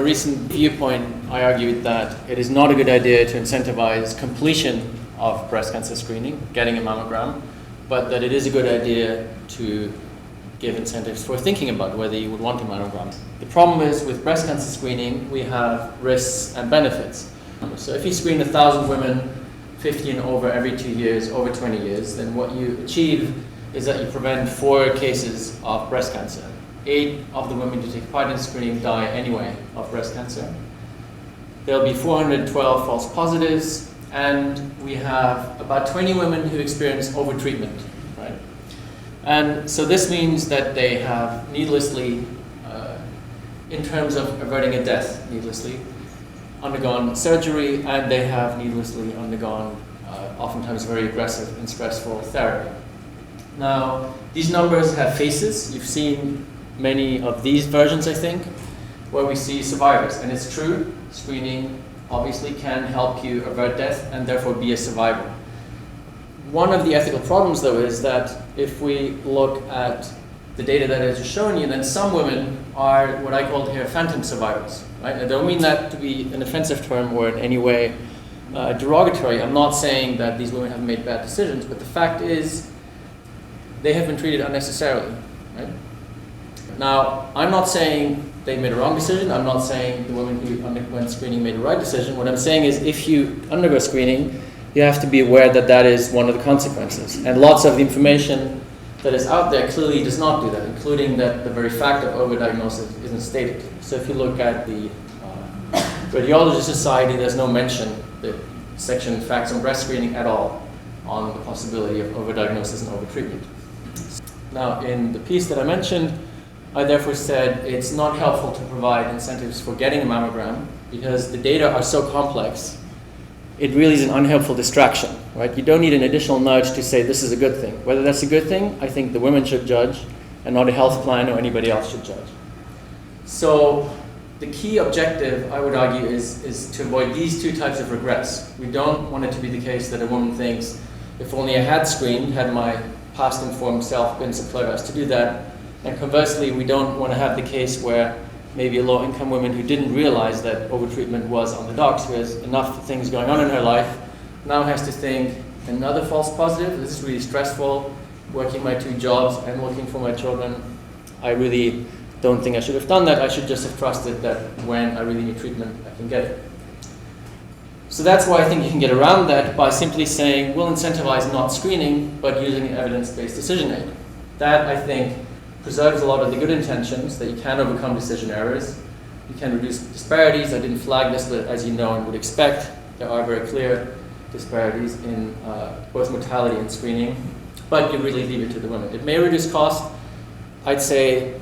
recent viewpoint, I argued that it is not a good idea to incentivize completion of breast cancer screening, getting a mammogram, but that it is a good idea to give incentives for thinking about whether you would want a mammogram. The problem is with breast cancer screening, we have risks and benefits. So if you screen 1,000 women, 50 and over every 2 years, over 20 years, then what you achieve is that you prevent 4 cases of breast cancer. 8 of the women who take part in screening die anyway of breast cancer. There'll be 412 false positives, and we have about 20 women who experience overtreatment, right? And so this means that they have needlessly, in terms of averting a death, needlessly, undergone surgery, and they have needlessly undergone oftentimes very aggressive and stressful therapy. Now, these numbers have faces. You've seen many of these versions, I think, where we see survivors. And it's true, screening obviously can help you avert death and therefore be a survivor. One of the ethical problems, though, is that if we look at the data that I just shown you, then some women are what I call here phantom survivors. Right? I don't mean that to be an offensive term or in any way derogatory. I'm not saying that these women have made bad decisions, but the fact is they have been treated unnecessarily. Right? Now, I'm not saying they made a wrong decision. I'm not saying the women who underwent screening made the right decision. What I'm saying is if you undergo screening, you have to be aware that that is one of the consequences. And lots of the information that is out there clearly does not do that, including that the very fact of overdiagnosis isn't stated. So if you look at the Radiology Society, there's no mention, the section Facts on Breast Screening at all, on the possibility of overdiagnosis and overtreatment. Now, in the piece that I mentioned, I therefore said it's not helpful to provide incentives for getting a mammogram because the data are so complex. It really is an unhelpful distraction, right? You don't need an additional nudge to say this is a good thing. Whether that's a good thing, I think the women should judge, and not a health plan or anybody else should judge. So the key objective, I would argue, is to avoid these 2 types of regrets. We don't want it to be the case that a woman thinks, if only I had screened, had my past informed self been so clever as to do that. And conversely, we don't want to have the case where maybe a low-income woman who didn't realize that overtreatment was on the docks, who has enough things going on in her life, now has to think, another false positive, this is really stressful, working my 2 jobs and looking for my children. I really don't think I should have done that. I should just have trusted that when I really need treatment, I can get it. So that's why I think you can get around that by simply saying, we'll incentivize not screening, but using an evidence-based decision aid. That, I think, preserves a lot of the good intentions, that you can overcome decision errors, you can reduce disparities. I didn't flag this, but as you know and would expect, there are very clear disparities in both mortality and screening, but you really leave it to the women. It may reduce cost. I'd say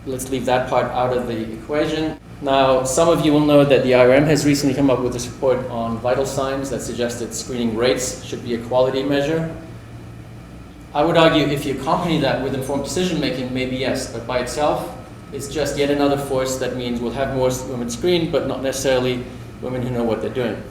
let's leave that part out of the equation. Now, some of you will know that the IRM has recently come up with this report on vital signs that suggests that screening rates should be a quality measure. I would argue if you accompany that with informed decision making, maybe yes, but by itself, it's just yet another force that means we'll have more women screened, but not necessarily women who know what they're doing.